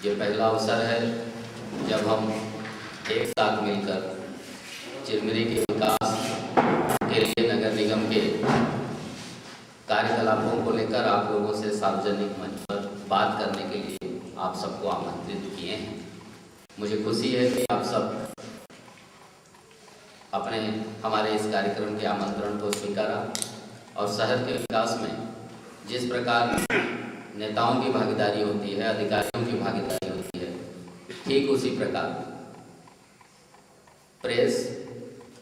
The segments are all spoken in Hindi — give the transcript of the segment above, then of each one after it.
ये पहला अवसर है जब हम एक साथ मिलकर चिरमिरी के विकास के लिए नगर निगम के कार्यकलापों को लेकर आप लोगों से सार्वजनिक मंच पर बात करने के लिए आप सबको आमंत्रित किए हैं। मुझे खुशी है कि आप सब हमारे इस कार्यक्रम के आमंत्रण को स्वीकारा और शहर के विकास में जिस प्रकार नेताओं की भागीदारी होती है, अधिकारियों की भागीदारी होती है, ठीक उसी प्रकार प्रेस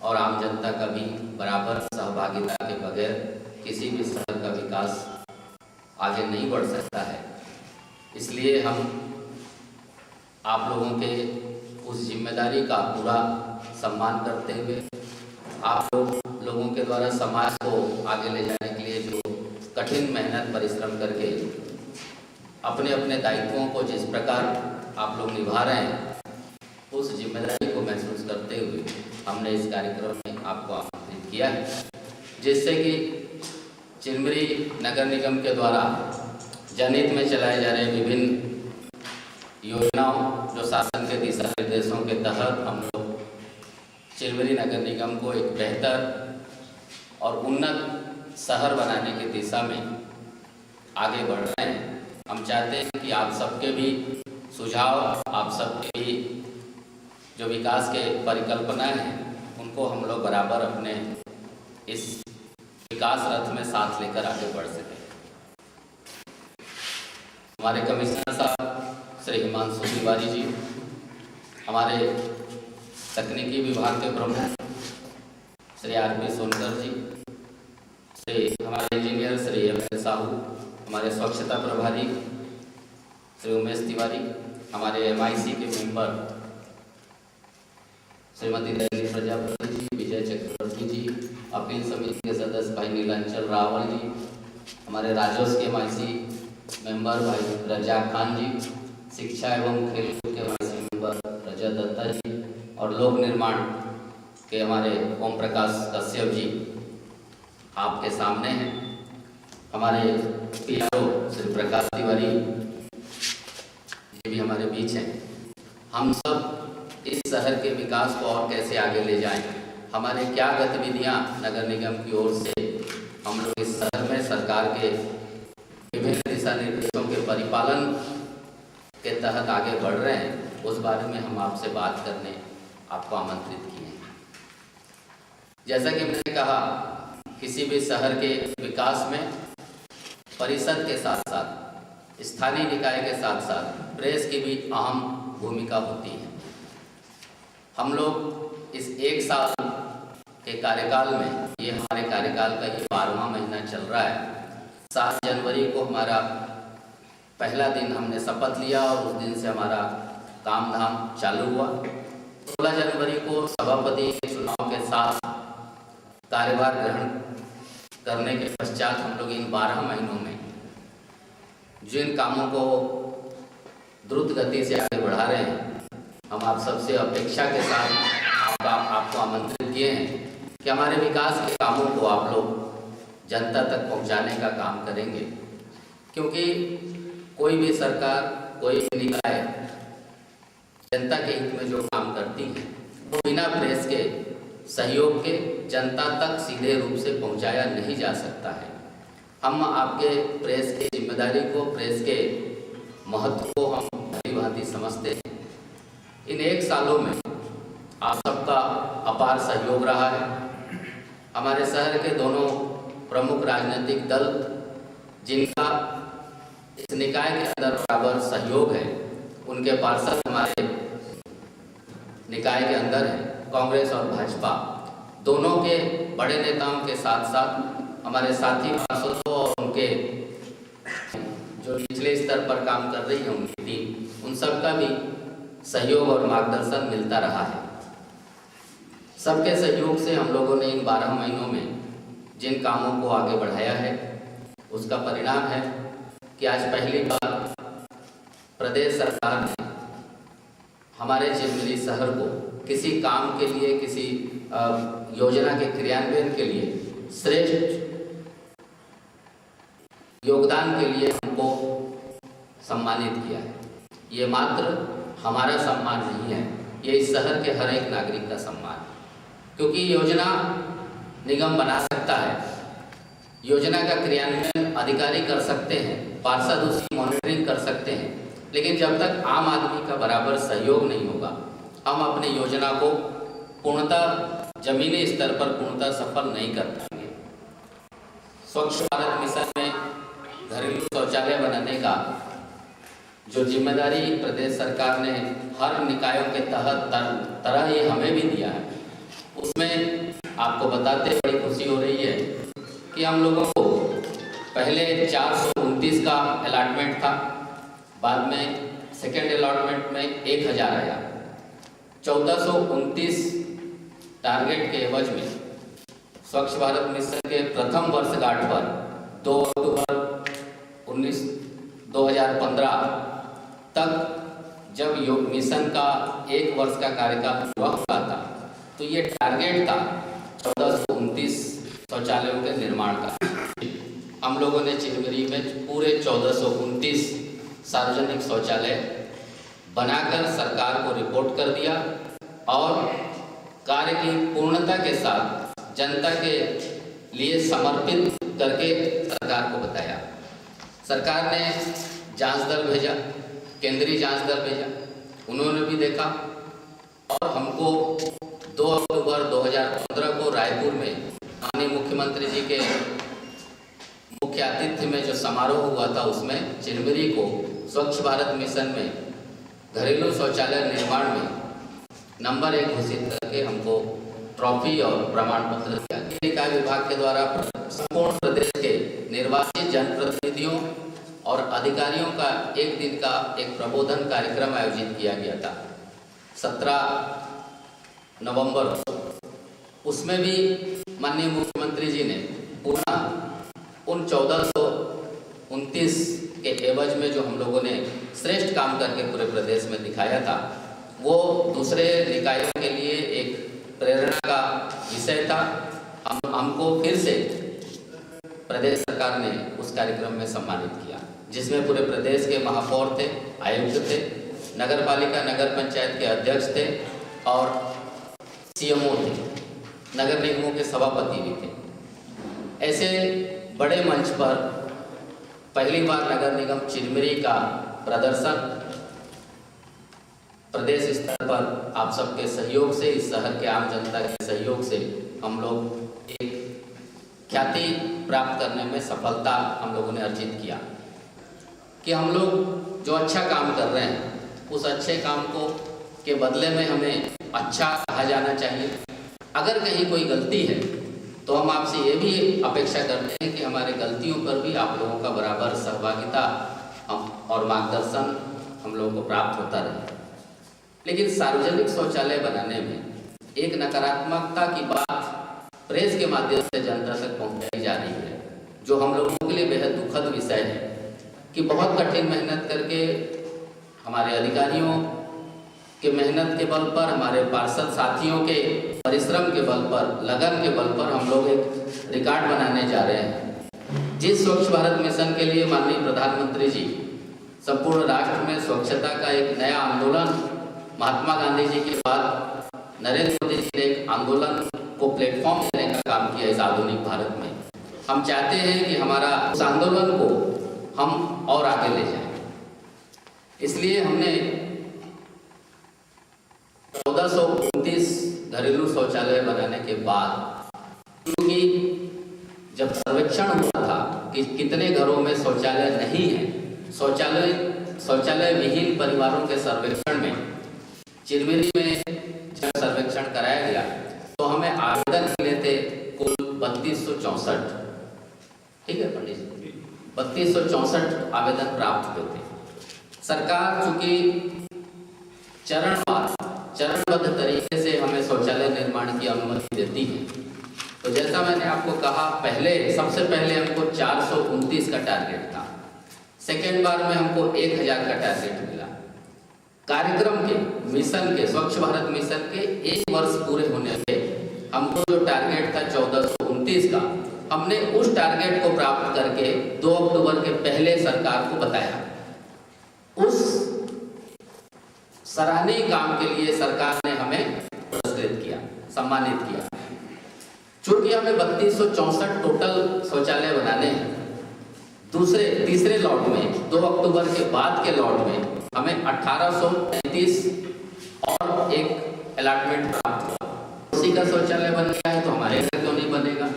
और आम जनता का भी बराबर सहभागिता के बगैर किसी भी शहर का विकास आगे नहीं बढ़ सकता है। इसलिए हम आप लोगों के उस जिम्मेदारी का पूरा सम्मान करते हुए आप लोगों के द्वारा समाज को आगे ले जाने के लिए जो कठिन मेहनत परिश्रम करके अपने अपने दायित्वों को जिस प्रकार आप लोग निभा रहे हैं, उस जिम्मेदारी को महसूस करते हुए हमने इस कार्यक्रम में आपको आमंत्रित किया है, जिससे कि चिरमिरी नगर निगम के द्वारा जनहित में चलाए जा रहे विभिन्न योजनाओं जो शासन के दिशा निर्देशों के तहत हम लोग चिरमिरी नगर निगम को एक बेहतर और उन्नत शहर बनाने की दिशा में आगे बढ़ रहे हैं। हम चाहते हैं कि आप सबके भी सुझाव, आप सबके भी जो विकास के परिकल्पनाएं हैं, उनको हम लोग बराबर अपने इस विकास रथ में साथ लेकर आगे बढ़ सकें। हमारे कमिश्नर साहब श्री हिमांशु तिवारी जी, हमारे तकनीकी विभाग के प्रमुख श्री आर.पी. सोनकर जी, हमारे इंजीनियर श्री एम.एल. साहू, हमारे स्वच्छता प्रभारी श्री उमेश तिवारी, हमारे एम.आई.सी. के मेंबर श्रीमती दैनी प्रजापति जी, विजय चक्रवर्ती जी, अपील समिति के सदस्य भाई नीलांचल रावल जी, हमारे राजस्व के एम.आई.सी. मेंबर भाई रजा खान जी, शिक्षा एवं खेल के एम.आई.सी. मेंबर रजा दत्ता जी और लोक निर्माण के हमारे ओम प्रकाश कश्यप जी आपके सामने हैं। हमारे पीआरओ श्री प्रकाश तिवारी ये भी हमारे बीच हैं। हम सब इस शहर के विकास को और कैसे आगे ले जाएं, हमारे क्या गतिविधियां नगर निगम की ओर से हम लोग इस शहर में सरकार के विभिन्न दिशा निर्देशों के परिपालन के तहत आगे बढ़ रहे हैं, उस बारे में हम आपसे बात करने आपको आमंत्रित किए हैं। जैसा कि मैंने कहा, किसी भी शहर के विकास में परिषद के साथ साथ स्थानीय निकाय के साथ साथ प्रेस की भी अहम भूमिका होती है। हम लोग इस एक साल के कार्यकाल में, ये हमारे कार्यकाल का ये 12वां महीना चल रहा है। 7 जनवरी को हमारा पहला दिन हमने शपथ लिया और उस दिन से हमारा काम धाम चालू हुआ। 16 जनवरी को सभापति के चुनाव के साथ कार्यभार ग्रहण करने के पश्चात हम लोग इन 12 महीनों में जिन कामों को द्रुत गति से आगे बढ़ा रहे हैं, हम आप सबसे अपेक्षा के साथ आपको आमंत्रित किए हैं कि हमारे विकास के कामों को आप लोग जनता तक पहुंचाने का काम करेंगे, क्योंकि कोई भी सरकार, कोई भी निकाय जनता के हित में जो काम करती है वो बिना प्रेस के सहयोग के जनता तक सीधे रूप से पहुंचाया नहीं जा सकता है। हम आपके प्रेस की जिम्मेदारी को, प्रेस के महत्व को हम भली-भांति समझते हैं। इन 1 सालों में आप सबका अपार सहयोग रहा है। हमारे शहर के दोनों प्रमुख राजनीतिक दल जिनका इस निकाय के अंदर बराबर सहयोग है, उनके पार्षद हमारे निकाय के अंदर है। कांग्रेस और भाजपा दोनों के बड़े नेताओं के साथ साथ हमारे साथी पार्षदों और उनके जो निचले स्तर पर काम कर रही है उनकी टीम, उन सबका भी सहयोग और मार्गदर्शन मिलता रहा है। सबके सहयोग से हम लोगों ने इन 12 महीनों में जिन कामों को आगे बढ़ाया है, उसका परिणाम है कि आज पहली बार प्रदेश सरकार ने हमारे चिरमिरी शहर को किसी काम के लिए, किसी योजना के क्रियान्वयन के लिए श्रेष्ठ योगदान के लिए हमको सम्मानित किया है। ये मात्र हमारा सम्मान नहीं है, ये इस शहर के हर एक नागरिक का सम्मान, क्योंकि योजना निगम बना सकता है, योजना का क्रियान्वयन अधिकारी कर सकते हैं, पार्षद उसकी मॉनिटरिंग कर सकते हैं, लेकिन जब तक आम आदमी का बराबर सहयोग नहीं होगा, हम अपनी योजना को पूर्णतः जमीनी स्तर पर पूर्णतः सफल नहीं कर पाएंगे। स्वच्छ भारत मिशन में घरेलू शौचालय बनाने का जो जिम्मेदारी प्रदेश सरकार ने हर निकायों के तहत तरह ही हमें भी दिया है, उसमें आपको बताते बड़ी खुशी हो रही है कि हम लोगों को पहले 429 का अलॉटमेंट था, बाद में सेकेंड अलॉटमेंट में 1000 आया। 1429 टारगेट के एवज में स्वच्छ भारत मिशन के प्रथम वर्षगांठ पर 2 अक्टूबर 2015 तक जब योग मिशन का 1 वर्ष का कार्यकाल पूरा हुआ था, तो ये टारगेट था 1429 शौचालयों के निर्माण का। हम लोगों ने चिलमिरी में पूरे 1429 सार्वजनिक शौचालय बनाकर सरकार को रिपोर्ट कर दिया और कार्य की पूर्णता के साथ जनता के लिए समर्पित करके सरकार को बताया। सरकार ने जांच दल भेजा, केंद्रीय जांच दल भेजा, उन्होंने भी देखा और हमको 2 अक्टूबर 2015 को रायपुर में माननीय मुख्यमंत्री जी के मुख्य आतिथ्य में जो समारोह हुआ था, उसमें चिलमिरी को स्वच्छ भारत मिशन में घरेलू शौचालय निर्माण में नंबर 1 घोषित करके हमको ट्रॉफी और प्रमाण पत्र दिया। निकाय विभाग के द्वारा संपूर्ण प्रदेश के निर्वाचित जनप्रतिनिधियों और अधिकारियों का 1 दिन का एक प्रबोधन कार्यक्रम आयोजित किया गया था 17 नवंबर। उसमें भी माननीय मुख्यमंत्री जी ने पुनः उन 1429 के एवज में जो हम लोगों ने श्रेष्ठ काम करके पूरे प्रदेश में दिखाया था, वो दूसरे निकायों के लिए एक प्रेरणा का विषय था। हमको फिर से प्रदेश सरकार ने उस कार्यक्रम में सम्मानित किया, जिसमें पूरे प्रदेश के महापौर थे, आयुक्त थे, नगर पालिका नगर पंचायत के अध्यक्ष थे और सीएमओ थे, नगर निगमों के सभापति भी थे। ऐसे बड़े मंच पर पहली बार नगर निगम चिलमिरी का प्रदर्शन प्रदेश स्तर पर आप सबके सहयोग से, इस शहर के आम जनता के सहयोग से हम लोग एक ख्याति प्राप्त करने में सफलता हम लोगों ने अर्जित किया कि हम लोग जो अच्छा काम कर रहे हैं उस अच्छे काम को के बदले में हमें अच्छा कहा जाना चाहिए। अगर कहीं कोई गलती है तो हम आपसे ये भी अपेक्षा करते हैं कि हमारे गलतियों पर भी आप लोगों का बराबर सहभागिता और मार्गदर्शन हम लोगों को प्राप्त होता रहे। लेकिन सार्वजनिक शौचालय बनाने में एक नकारात्मकता की बात प्रेस के माध्यम से जनता तक पहुंचाई जा रही है, जो हम लोगों के लिए बेहद दुखद विषय है कि बहुत कठिन मेहनत करके हमारे अधिकारियों के मेहनत के बल पर, हमारे पार्षद साथियों के परिश्रम के बल पर, लगन के बल पर हम लोग एक रिकॉर्ड बनाने जा रहे हैं। जिस स्वच्छ भारत मिशन के लिए माननीय प्रधानमंत्री जी संपूर्ण राष्ट्र में स्वच्छता का एक नया आंदोलन, महात्मा गांधी जी के बाद नरेंद्र मोदी जी ने एक आंदोलन को प्लेटफॉर्म देने का काम किया इस आधुनिक भारत में। हम चाहते हैं कि हमारा उस आंदोलन को हम और आगे ले जाएं। इसलिए हमने 1429 घरेलू शौचालय बनाने के बाद, क्योंकि जब सर्वेक्षण हुआ था कि कितने घरों में शौचालय नहीं है, शौचालय विहीन परिवारों के सर्वेक्षण में चिलमिरी में जब सर्वेक्षण कराया गया तो हमें आवेदन मिले थे कुल 3264। ठीक है पंडित जी, 3264 आवेदन प्राप्त हुए थे। सरकार चूंकि चरणबद्ध तरीके से हमें शौचालय निर्माण की अनुमति देती है, तो जैसा मैंने आपको कहा, सबसे पहले हमको 429 का टारगेट था, सेकेंड बार में हमको 1000 का टारगेट मिला। कार्यक्रम के मिशन के स्वच्छ भारत मिशन के 1 वर्ष पूरे होने पे हमको जो टारगेट था 1429 का, हमने उस टारगेट को प्राप्त करके 2 अक्टूबर के पहले सरकार को बताया। उस सराहनीय काम के लिए सरकार ने हमें पुरस्कृत किया, सम्मानित किया। चूंकि हमें 3264 टोटल शौचालय बनाने हैं, तीसरे लॉट में 2 अक्टूबर के बाद के लॉट में हमें 1833 और एक अलॉटमेंट प्राप्त हुआ। उसी का शौचालय बन गया है तो हमारे घर क्यों नहीं बनेगा।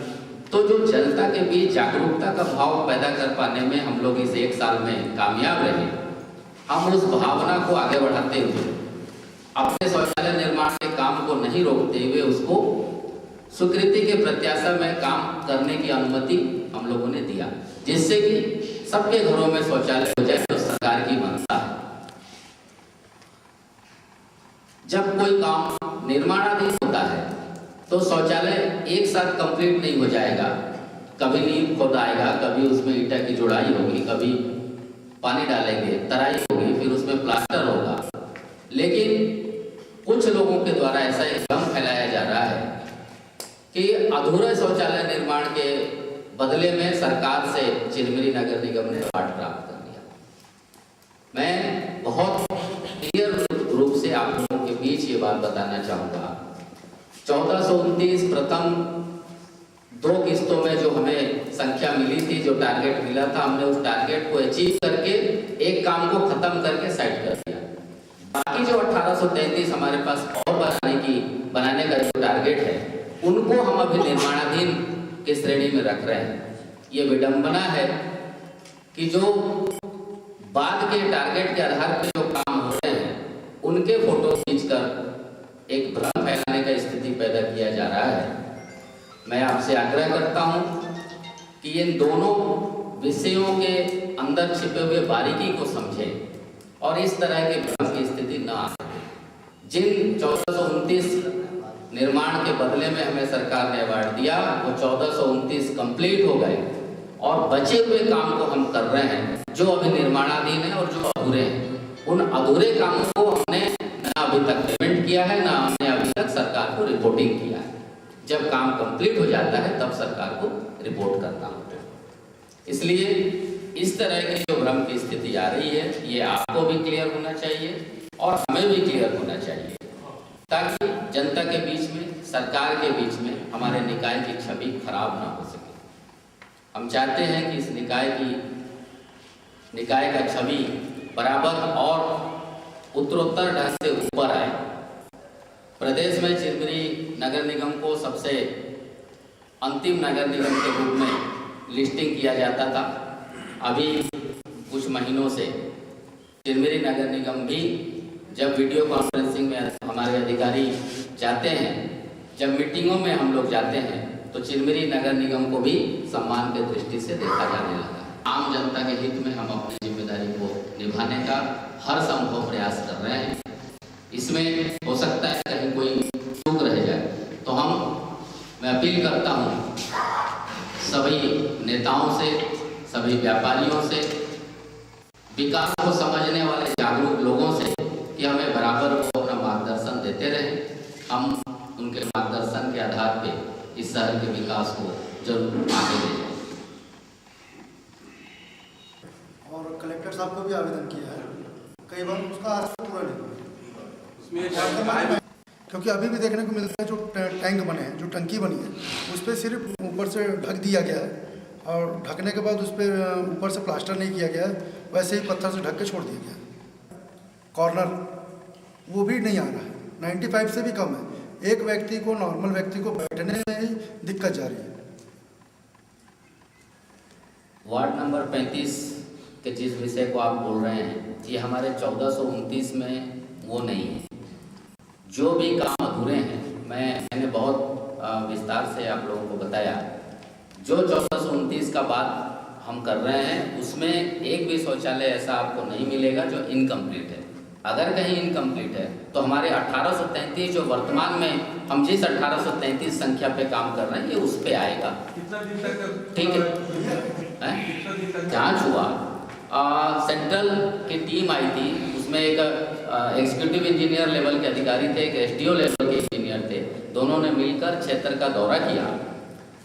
तो जो जनता के बीच जागरूकता का भाव पैदा कर पाने में हम लोग इस 1 साल में कामयाब रहे। हम उस भावना को आगे बढ़ाते हुए अपने शौचालय निर्माण के काम को नहीं रोकते हुए उसको स्वीकृति के प्रत्याशा में काम करने की अनुमति हम लोगों ने दिया, जिससे कि सबके घरों में शौचालय हो जाए। तो सरकार की मंशा है। जब कोई काम निर्माणाधीन होता है तो शौचालय एक साथ कंप्लीट नहीं हो जाएगा। कभी नींव खोदाएगा, कभी उसमें ईंटा की जुड़ाई होगी, कभी पानी डालेंगे, तराई होगी, फिर उसमें प्लास्टर होगा। लेकिन कुछ लोगों के द्वारा ऐसा एक भ्रम फैलाया जा रहा है कि अधूरे शौचालय निर्माण के बदले में सरकार से चिरमिरी नगर निगम ने अवार्ड प्राप्त कर लिया। मैं बहुत क्लियर रूप से आप लोगों के बीच ये बात बताना चाहूँगा। 1429 प्रथम 2 किस्तों में जो हमें संख्या मिली थी, जो टारगेट मिला था, हमने उस टारगेट को अचीव करके एक काम को खत्म करके साइड कर दिया। बाकी जो 1833 हमारे पास और बनाने का जो टारगेट है, उनको हम अभी निर्माणाधीन की श्रेणी में रख रहे हैं। ये विडंबना है कि जो बाद के टारगेट के आधार पर जो काम हो रहे हैं, उनके फोटो खींचकर एक भ्रम फैलाने का स्थिति पैदा किया जा रहा है। मैं आपसे आग्रह करता हूं कि इन दोनों विषयों के अंदर छिपे हुए बारीकी को समझें और इस तरह के भ्रम की स्थिति न आ सके। जिन 1429 निर्माण के बदले में हमें सरकार ने अवार्ड दिया, वो 1429 कंप्लीट हो गए और बचे हुए काम को हम कर रहे हैं, जो अभी निर्माणाधीन है और जो अधूरे हैं। उन अधूरे कामों को हमने न अभी तक पेमेंट किया है, न हमने अभी तक सरकार को रिपोर्टिंग किया है। जब काम कंप्लीट हो जाता है तब सरकार को रिपोर्ट करना होता है। इसलिए इस तरह की जो भ्रम की स्थिति आ रही है, ये आपको भी क्लियर होना चाहिए और हमें भी क्लियर होना चाहिए, ताकि जनता के बीच में, सरकार के बीच में हमारे निकाय की छवि खराब ना हो सके। हम चाहते हैं कि इस निकाय का छवि बराबर और उत्तरोत्तर ढंग से ऊपर आए। प्रदेश में चिरमिरी नगर निगम को सबसे अंतिम नगर निगम के रूप में लिस्टिंग किया जाता था। अभी कुछ महीनों से चिरमिरी नगर निगम भी जब वीडियो कॉन्फ्रेंसिंग में हमारे अधिकारी जाते हैं, जब मीटिंगों में हम लोग जाते हैं, तो चिरमिरी नगर निगम को भी सम्मान की दृष्टि से देखा जाने लगा। आम जनता के हित में हम अपनी जिम्मेदारी को निभाने का हर संभव प्रयास कर रहे हैं। इसमें हो सकता है कहीं कोई चूक रह जाए, तो मैं अपील करता हूँ सभी नेताओं से, सभी व्यापारियों से, विकास को समझने वाले जागरूक लोगों से कि हमें बराबर वो अपना मार्गदर्शन देते रहें। हम उनके मार्गदर्शन के आधार पे इस शहर के विकास को जरूर आगे ले जाएं। और कलेक्टर साहब को भी आवेदन किया है, कई बार उसका आंसर पूरा नहीं हुआ, क्योंकि अभी भी देखने को मिलता है जो टैंक बने हैं, जो टंकी बनी है, उस पर सिर्फ ऊपर से ढक दिया गया है और ढकने के बाद उस पर ऊपर से प्लास्टर नहीं किया गया है, वैसे ही पत्थर से ढक के छोड़ दिया गया है। कॉर्नर वो भी नहीं आ रहा है, 95 से भी कम है। एक व्यक्ति को, नॉर्मल व्यक्ति को बैठने में ही दिक्कत जा रही है। वार्ड नंबर 35 के जिस विषय को आप बोल रहे हैं, ये हमारे 1429 में वो नहीं है। जो भी काम अधूरे हैं, मैंने बहुत विस्तार से आप लोगों को बताया। जो 1429 का बात हम कर रहे हैं, उसमें एक भी शौचालय ऐसा आपको नहीं मिलेगा जो इनकम्प्लीट है। अगर कहीं इनकम्प्लीट है तो हमारे 1833 जो वर्तमान में हम जिस 1833 संख्या पे काम कर रहे हैं, ये उस पे आएगा। ठीक है, जांच हुआ, सेंट्रल की टीम आई थी, उसमें एक एग्जीक्यूटिव इंजीनियर लेवल के अधिकारी थे, एक एसडीओ लेवल के इंजीनियर थे। दोनों ने मिलकर क्षेत्र का दौरा किया।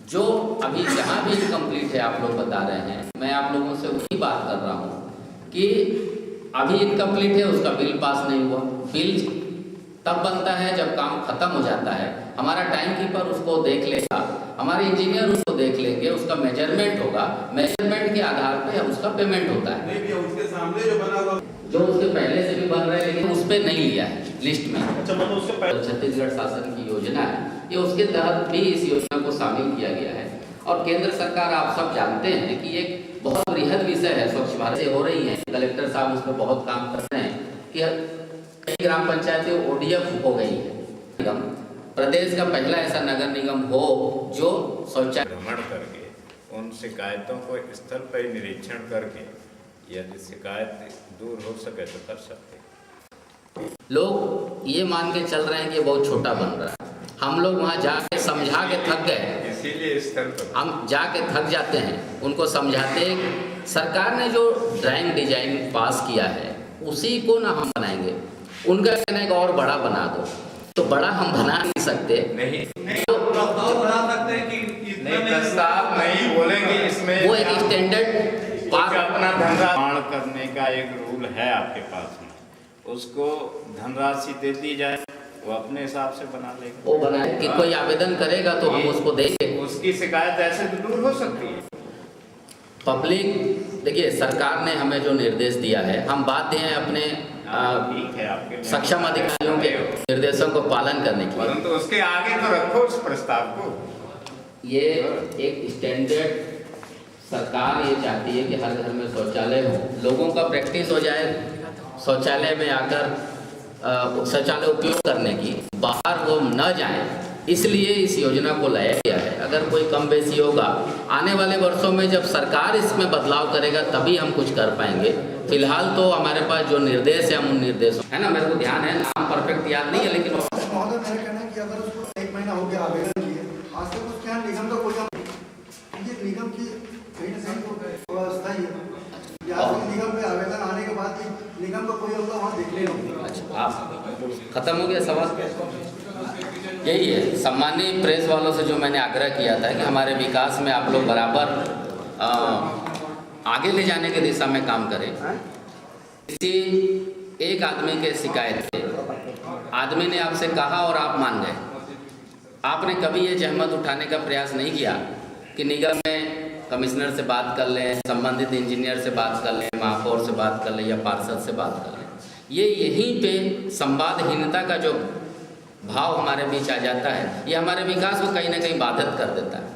जो अभी जहाँ भी इनकम्प्लीट है आप लोग बता रहे हैं, मैं आप लोगों से वही बात कर रहा हूँ कि अभी इनकम्प्लीट है, उसका बिल पास नहीं हुआ। बिल तब बनता है जब काम खत्म हो जाता है। हमारा टाइम कीपर उसको देख लेगा, हमारे इंजीनियर उसको देख लेंगे, उसका मेजरमेंट होगा, मेजरमेंट के आधार पे उसका पेमेंट होता है। नहीं भैया, उसके सामने जो बना हुआ, जो उसके पहले से भी बन रहे हैं लेकिन उस पर नहीं लिया है लिस्ट में। अच्छा मतलब उसके पहले छत्तीसगढ़ शासन की योजना है, ये उसके तहत भी इस योजना को शामिल किया गया है। और केंद्र सरकार, आप सब जानते हैं कि एक बहुत बृहद विषय है, स्वच्छ भारत से हो रही है। कलेक्टर साहब उस पर बहुत काम कर रहे हैं कि कई ग्राम पंचायतें ODF हो गई है। निगम प्रदेश का पहला ऐसा नगर निगम हो जो शौचालय भ्रमण करके उन शिकायतों को स्थल पर निरीक्षण करके यदि शिकायत दूर हो सके तो कर सकते। लोग ये मान के चल रहे हैं कि बहुत छोटा बन रहा है। हम लोग वहाँ जाके समझा के थक गए, इसीलिए स्थल पर हम जाके थक जाते हैं। उनको समझाते हैं सरकार ने जो ड्राइंग डिजाइन पास किया है उसी को ना हम बनाएंगे। उनका कहना है कि और बड़ा बना दो, तो बड़ा हम बना नहीं सकते। नहीं बना सकते हैं कि नहीं, प्रस्ताव नहीं बोलेंगे इसमें। वो एक स्टैंडर्ड पास अपना धनराशि करने का एक रूल है आपके पास में, उसको धनराशि दे दी जाए, वो अपने हिसाब से बना लेगा। वो बनाए कि कोई आवेदन करेगा तो हम उसको देंगे। उसकी शिकायत ऐसे तो दूर हो सकती है। पब्लिक देखिए, सरकार ने हमें जो निर्देश दिया है, हम बाध्य हैं अपने ठीक है आपके सक्षम अधिकारियों के निर्देशों को पालन करने के लिए। परंतु उसके आगे तो रखो उस प्रस्ताव को। ये एक स्टैंडर्ड सरकार ये चाहती है कि हर घर में शौचालय हो, लोगों का प्रैक्टिस हो जाए शौचालय में आकर शौचालय उपयोग करने की, बाहर वो न जाएं, इसलिए इस योजना को लाया गया है। अगर कोई कम बेसी होगा, आने वाले वर्षों में जब सरकार इसमें बदलाव करेगा तभी हम कुछ कर पाएंगे। फिलहाल तो हमारे पास जो निर्देश है, हम उन निर्देशों है ना, मेरे को ध्यान है, नाम परफेक्ट याद नहीं है लेकिन महोदय मेरा कहना है कि अगर उसको 1 महीना हो गया आवेदन किए, आज तक उसके यहाँ निगम का कोई ये निगम की कहीं ना कहीं तो व्यवस्था ही है। या निगम पे आवेदन आने के बाद ही निगम का कोई होगा वहाँ देख लेना। अच्छा, आप खत्म हो गया सवाल। यही है, सम्मानीय प्रेस वालों से जो मैंने आग्रह किया था कि हमारे विकास में आप लोग बराबर आगे ले जाने की दिशा में काम करें। किसी एक आदमी के शिकायत पे आदमी ने आपसे कहा और आप मान गए, आपने कभी ये जहमत उठाने का प्रयास नहीं किया कि निगम में कमिश्नर से बात कर लें, संबंधित इंजीनियर से बात कर लें, महापौर से बात कर लें या पार्षद से बात कर लें। ये यहीं पे संवादहीनता का जो भाव हमारे बीच आ जाता है, ये हमारे विकास को कहीं ना कहीं बाधित कर देता है।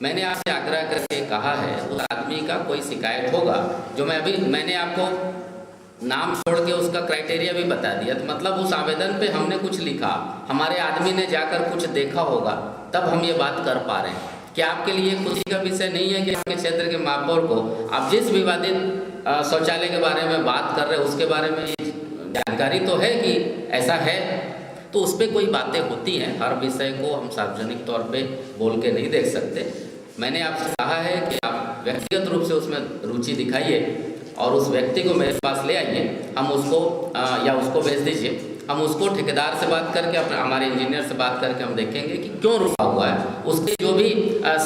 मैंने आपसे आग्रह करके कहा है, उस आदमी का कोई शिकायत होगा, जो मैंने आपको नाम छोड़ के उसका क्राइटेरिया भी बता दिया, तो मतलब उस आवेदन पे हमने कुछ लिखा, हमारे आदमी ने जाकर कुछ देखा होगा, तब हम ये बात कर पा रहे हैं। क्या आपके लिए खुशी का विषय नहीं है कि आपके क्षेत्र के महापौर को आप जिस विवादित शौचालय के बारे में बात कर रहे हैं उसके बारे में जानकारी तो है कि ऐसा है, तो उस पर कोई बातें होती हैं। हर विषय को हम सार्वजनिक तौर पे बोल के नहीं देख सकते। मैंने आपसे कहा है कि आप व्यक्तिगत रूप से उसमें रुचि दिखाइए और उस व्यक्ति को मेरे पास ले आइए, हम उसको या उसको भेज दीजिए, हम उसको ठेकेदार से बात करके अपने हमारे इंजीनियर से बात करके हम देखेंगे कि क्यों रुका हुआ है, उसकी जो भी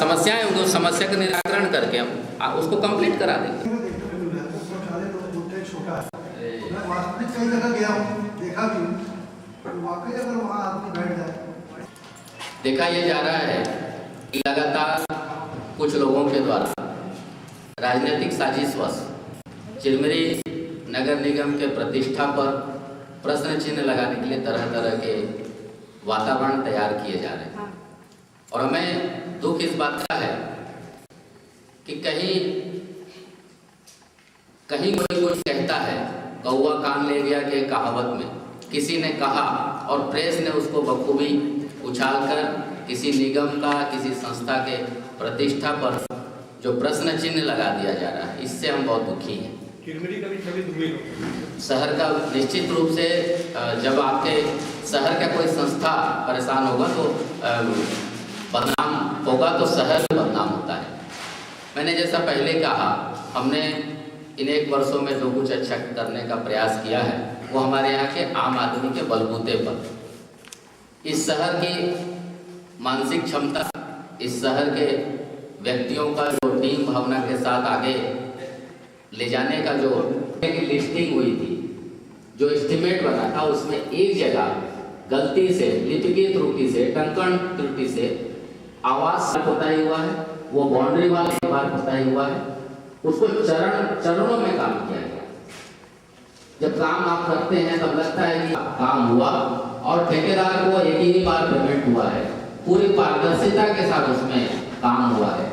समस्याएं होंगी उस समस्या का निराकरण करके हम उसको कंप्लीट करा देंगे। कई जगह गया हूँ, देखा भी वाकई अगर वहाँ आदमी बैठ जाए। देखा ये जा रहा है कि लगातार कुछ लोगों के द्वारा राजनीतिक साजिशवश चिरमिरी नगर निगम के प्रतिष्ठा पर प्रश्न चिन्ह लगाने के लिए तरह तरह के वातावरण तैयार किए जा रहे हैं। और हमें दुख इस बात का है कि कहीं कहीं कोई कुछ कहता है, कौवा कान ले गया के कहावत में किसी ने कहा और प्रेस ने उसको बखूबी उछालकर किसी निगम का, किसी संस्था के प्रतिष्ठा पर जो प्रश्न चिन्ह लगा दिया जा रहा है, इससे हम बहुत दुखी हैं। शहर का निश्चित रूप से जब आपके शहर का कोई संस्था परेशान होगा तो बदनाम होगा, तो शहर भी बदनाम होता है। मैंने जैसा पहले कहा, हमने इन 1 वर्षों में जो कुछ अच्छा करने का प्रयास किया है वो हमारे यहाँ के आम आदमी के बलबूते पर, इस शहर की मानसिक क्षमता, इस शहर के व्यक्तियों का जो टीम भावना के साथ आगे ले जाने का जो की लिस्टिंग हुई थी, जो एस्टिमेट बना था उसमें एक जगह गलती से, लिपिकीय त्रुटि से, टंकण त्रुटि से आवास पोताई हुआ है, वो बाउंड्री वाला बार पोताई हुआ है, उसको चरणों में काम किया गया। जब काम आप करते हैं तब लगता है कि काम हुआ और ठेकेदार को एक ही बार पेमेंट हुआ है, पूरी पारदर्शिता के साथ उसमें काम हुआ है।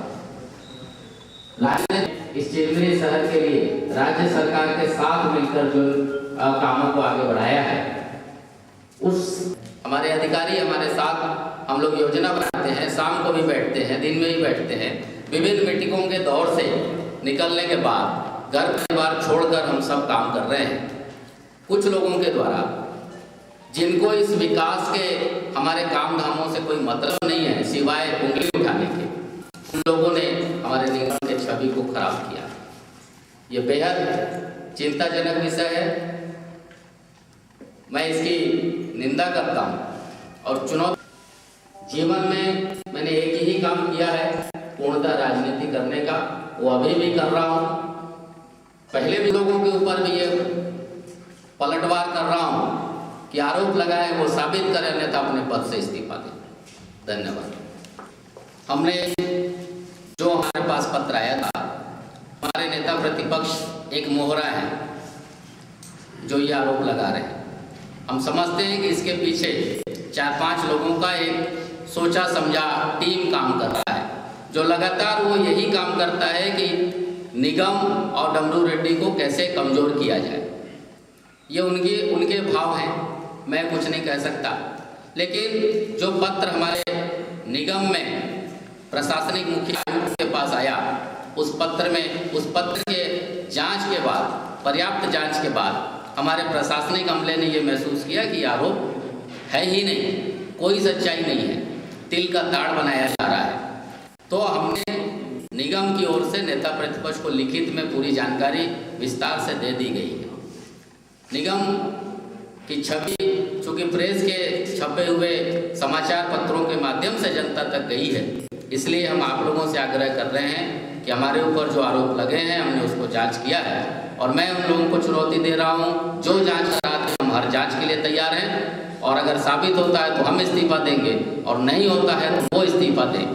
राज्य ने इस चिरमिरी शहर के लिए राज्य सरकार के साथ मिलकर जो कामों को आगे बढ़ाया है, उस हमारे अधिकारी हमारे साथ हम लोग योजना बनाते हैं, शाम को भी बैठते हैं, दिन में भी बैठते हैं। विभिन्न मीटिंगों के दौर से निकलने के बाद घर परिवार छोड़कर हम सब काम कर रहे हैं। कुछ लोगों के द्वारा जिनको इस विकास के हमारे काम धामों से कोई मतलब नहीं है सिवाय उंगली उठाने के, उन लोगों ने हमारे निगम के छवि को खराब किया। ये बेहद चिंताजनक विषय है। मैं इसकी निंदा करता हूँ और चुनौती जीवन में मैंने एक ही काम किया है, पूर्णतः राजनीति करने का, वो अभी भी कर रहा हूँ। पहले भी लोगों के ऊपर भी ये पलटवार कर रहा हूँ कि आरोप लगाए वो साबित करें, अन्यथा अपने पद से इस्तीफा दें। धन्यवाद। हमने जो हमारे पास पत्र आया था, हमारे नेता प्रतिपक्ष एक मोहरा है जो ये आरोप लगा रहे हैं। हम समझते हैं कि इसके पीछे 4-5 लोगों का एक सोचा समझा टीम काम कर रहा है, जो लगातार वो यही काम करता है कि निगम और डमरू रेड्डी को कैसे कमज़ोर किया जाए। ये उनके भाव हैं, मैं कुछ नहीं कह सकता। लेकिन जो पत्र हमारे निगम में प्रशासनिक मुख्य आयुक्त के पास आया, उस पत्र के जांच के बाद, पर्याप्त जांच के बाद हमारे प्रशासनिक अमले ने ये महसूस किया कि आरोप है ही नहीं, कोई सच्चाई नहीं है, तिल का ताड़ बनाया जा रहा है। तो हमने निगम की ओर से नेता प्रतिपक्ष को लिखित में पूरी जानकारी विस्तार से दे दी गई है। निगम की छवि चूँकि प्रेस के छपे हुए समाचार पत्रों के माध्यम से जनता तक गई है, इसलिए हम आप लोगों से आग्रह कर रहे हैं कि हमारे ऊपर जो आरोप लगे हैं हमने उसको जांच किया है और मैं उन लोगों को चुनौती दे रहा हूं, जो जांच कराते हैं हम हर जांच के लिए तैयार हैं और अगर साबित होता है तो हम इस्तीफा देंगे और नहीं होता है तो वो इस्तीफा दें।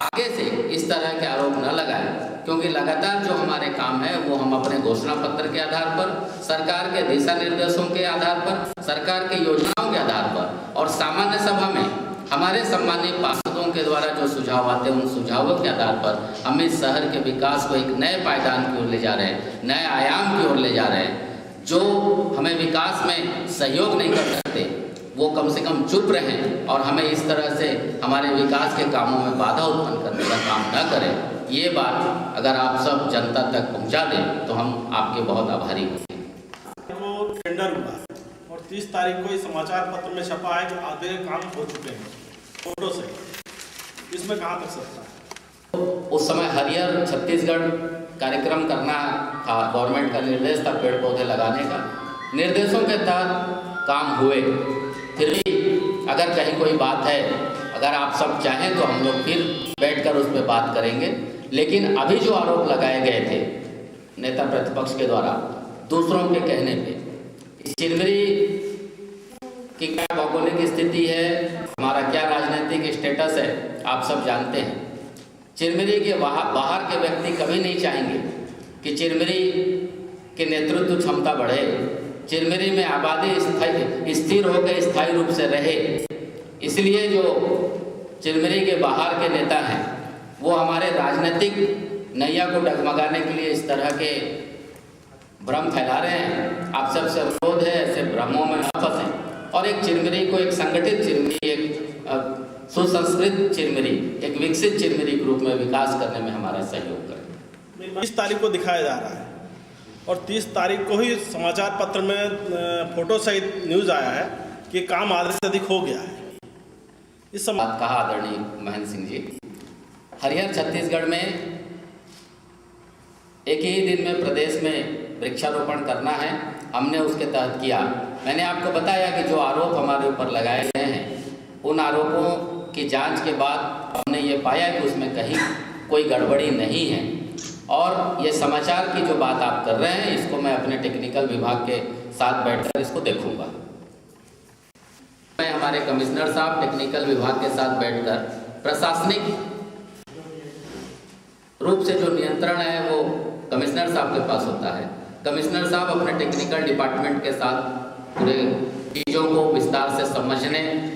आगे से इस तरह के आरोप न लगाएं, क्योंकि लगातार जो हमारे काम है वो हम अपने घोषणा पत्र के आधार पर, सरकार के दिशा निर्देशों के आधार पर, सरकार की योजनाओं के आधार पर और सामान्य सभा में हमारे सम्मानित पार्षदों के द्वारा जो सुझाव आते हैं उन सुझावों के आधार पर हम इस शहर के विकास को एक नए पायदान की ओर ले जा रहे हैं, नए आयाम की ओर ले जा रहे हैं। जो हमें विकास में सहयोग नहीं कर सकते वो कम से कम चुप रहें और हमें इस तरह से हमारे विकास के कामों में बाधा उत्पन्न करने का काम न करें। ये बात अगर आप सब जनता तक पहुंचा दें तो हम आपके बहुत आभारी होंगे। को टेंडर हुआ है और 30 तारीख को इस समाचार पत्र में छपा है कि आधे काम हो चुके हैं फोटो से, इसमें कहाँ तक सत्ता है? उस समय हरियर छत्तीसगढ़ कार्यक्रम करना था, गवर्नमेंट का निर्देश था पेड़ पौधे लगाने का, निर्देशों के तहत काम हुए। फिर भी अगर कहीं कोई बात है, अगर आप सब चाहें तो हम लोग फिर बैठकर उस पर बात करेंगे। लेकिन अभी जो आरोप लगाए गए थे नेता प्रतिपक्ष के द्वारा दूसरों के कहने पे, चिरमिरी की क्या भौगोलिक स्थिति है, हमारा क्या राजनीतिक स्टेटस है, आप सब जानते हैं। चिरमिरी के बाहर के व्यक्ति कभी नहीं चाहेंगे कि चिरमिरी की नेतृत्व क्षमता बढ़े, चिरमिरी में आबादी स्थिर होकर स्थायी रूप से रहे। इसलिए जो चिरमिरी के बाहर के नेता हैं वो हमारे राजनीतिक नैया को डगमगाने के लिए इस तरह के भ्रम फैला रहे हैं। आप सबसे अनुरोध है ऐसे भ्रमों में न फंसें और एक चिरमिरी को, एक संगठित चिरमिरी, एक सुसंस्कृत चिरमिरी, एक विकसित चिरमिरी के रूप में विकास करने में हमारा सहयोग करें। 30 तारीख को दिखाया जा रहा है और 30 तारीख को ही समाचार पत्र में फोटो सहित न्यूज़ आया है कि काम आधे से अधिक हो गया है। इस समय बात कहा आदरणीय महेंद्र सिंह जी, हरिहर छत्तीसगढ़ में एक ही दिन में प्रदेश में वृक्षारोपण करना है, हमने उसके तहत किया। मैंने आपको बताया कि जो आरोप हमारे ऊपर लगाए गए हैं उन आरोपों की जांच के बाद हमने ये पाया कि उसमें कहीं कोई गड़बड़ी नहीं है। और ये समाचार की जो बात आप कर रहे हैं इसको मैं अपने टेक्निकल विभाग के साथ बैठकर इसको देखूंगा। मैं हमारे कमिश्नर साहब टेक्निकल विभाग के साथ बैठकर प्रशासनिक रूप से जो नियंत्रण है वो कमिश्नर साहब के पास होता है। कमिश्नर साहब अपने टेक्निकल डिपार्टमेंट के साथ पूरे चीज़ों को विस्तार से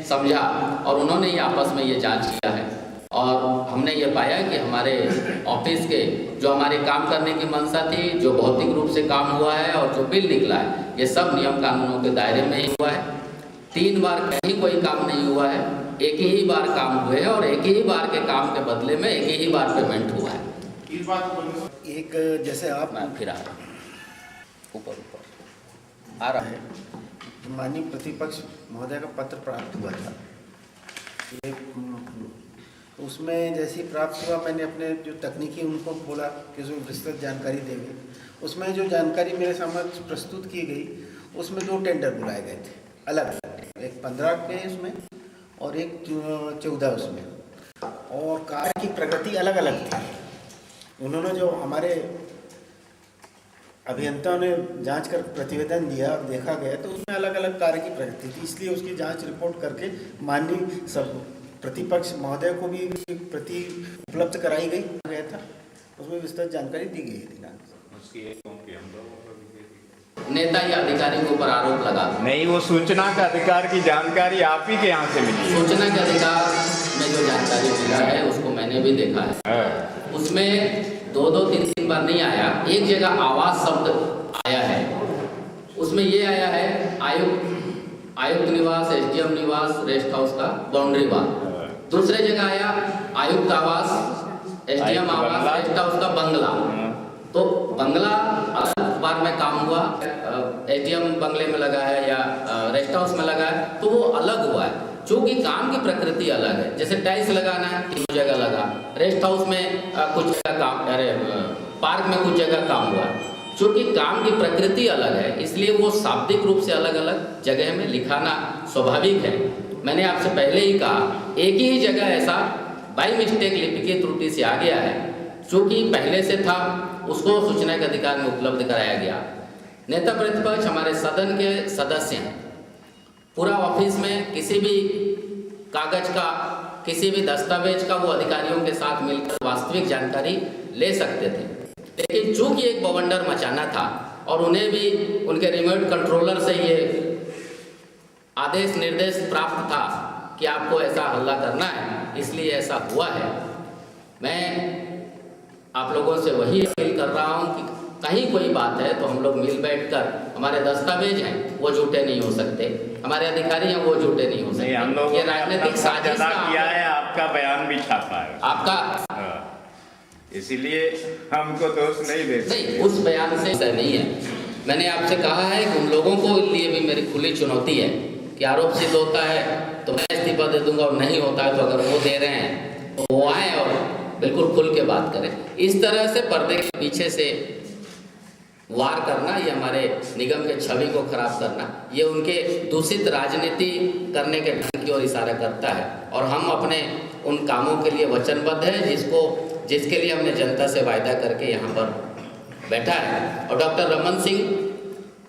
समझा और उन्होंने ये आपस में ये जांच किया है और हमने ये पाया कि हमारे ऑफिस के जो हमारे काम करने की मंशा थी, जो भौतिक रूप से काम हुआ है और जो बिल निकला है, ये सब नियम कानूनों के दायरे में ही हुआ है। 3 बार कहीं कोई काम नहीं हुआ है, एक ही बार काम हुए हैं और एक ही बार के काम के बदले में एक ही बार पेमेंट हुआ है। एक जैसे आप मैं फिर आ रहा हूँ, ऊपर आ रहा है। माननीय प्रतिपक्ष महोदय का पत्र प्राप्त हुआ था, ये उसमें जैसे ही प्राप्त हुआ मैंने अपने जो तकनीकी उनको बोला कि उसमें विस्तृत जानकारी देंगे। उसमें जो जानकारी मेरे समक्ष प्रस्तुत की गई उसमें 2 टेंडर बुलाए गए थे अलग अलग, एक 15 के उसमें और एक 14 उसमें, और कार्य की प्रगति अलग अलग थी। उन्होंने जो हमारे अभियंताओं ने जांच कर प्रतिवेदन दिया और देखा गया तो उसमें अलग अलग कार्य की प्रगति थी, इसलिए उसकी जांच रिपोर्ट करके माननीय सब प्रतिपक्ष महोदय को भी प्रति उपलब्ध कराई गया था। उसमें विस्तृत जानकारी दी गई थी। नेता या अधिकारी के ऊपर आरोप लगा नहीं, वो सूचना का अधिकार की जानकारी आप ही के यहाँ से मिली है। सूचना के अधिकार में जो जानकारी मिला है उसको मैंने भी देखा है। उसमें 2-2, 3-3 बार नहीं आया, एक जगह आवास शब्द आया है। उसमें ये आया है आयुक्त निवास, SDM निवास, रेस्ट हाउस का बाउंड्री वाल। दूसरे जगह आया आयुक्त आवास, SDM आवास, रेस्ट हाउस का बंगला। तो बंगला अलग बार में काम हुआ, SDM बंगले में लगा है या रेस्ट हाउस में लगा है तो वो अलग हुआ है, चूँकि काम की प्रकृति अलग है। जैसे टाइल्स लगाना है 3 जगह लगा, रेस्ट हाउस में कुछ जगह काम, पार्क में कुछ जगह काम हुआ। चूँकि काम की प्रकृति अलग है इसलिए वो शाब्दिक रूप से अलग अलग जगह में लिखाना स्वाभाविक है। मैंने आपसे पहले ही कहा, एक ही जगह ऐसा बाई मिस्टेक लिपिकीय त्रुटि से आ गया है, चूँकि पहले से था उसको सूचना के अधिकार में उपलब्ध कराया गया। नेता प्रतिपक्ष हमारे सदन के सदस्य हैं, पूरा ऑफिस में किसी भी कागज का, किसी भी दस्तावेज का वो अधिकारियों के साथ मिलकर वास्तविक जानकारी ले सकते थे, लेकिन चूंकि एक बवंडर मचाना था और उन्हें भी उनके रिमोट कंट्रोलर से ये आदेश निर्देश प्राप्त था कि आपको ऐसा हल्ला करना है, इसलिए ऐसा हुआ है। मैं आप लोगों से वही अपील कर रहा हूँ कि कहीं कोई बात है तो हम लोग मिल बैठकर, हमारे दस्तावेज हैं वो झूठे नहीं हो सकते, हमारे अधिकारी हैं वो झूठे नहीं हो सकते। हम लोग ये राजनीतिक साजिश किया है, आपका बयान भी छापा है आपका, इसीलिए हमको दोष नहीं दे सकते। नहीं, उस बयान से ऐसा नहीं है। मैंने आपसे कहा है कि उन लोगों को लिए भी मेरी खुली चुनौती है कि आरोप सिद्ध होता है तो मैं इस्तीफा दे दूंगा और नहीं होता है तो अगर वो दे रहे हैं तो वो आए और बिल्कुल खुल के बात करें। इस तरह से पर्दे के पीछे से वार करना, ये हमारे निगम के छवि को खराब करना, ये उनके दूषित राजनीति करने के ढंग की ओर इशारा करता है। और हम अपने उन कामों के लिए वचनबद्ध है जिसके लिए हमने जनता से वायदा करके यहाँ पर बैठा है। और डॉक्टर रमन सिंह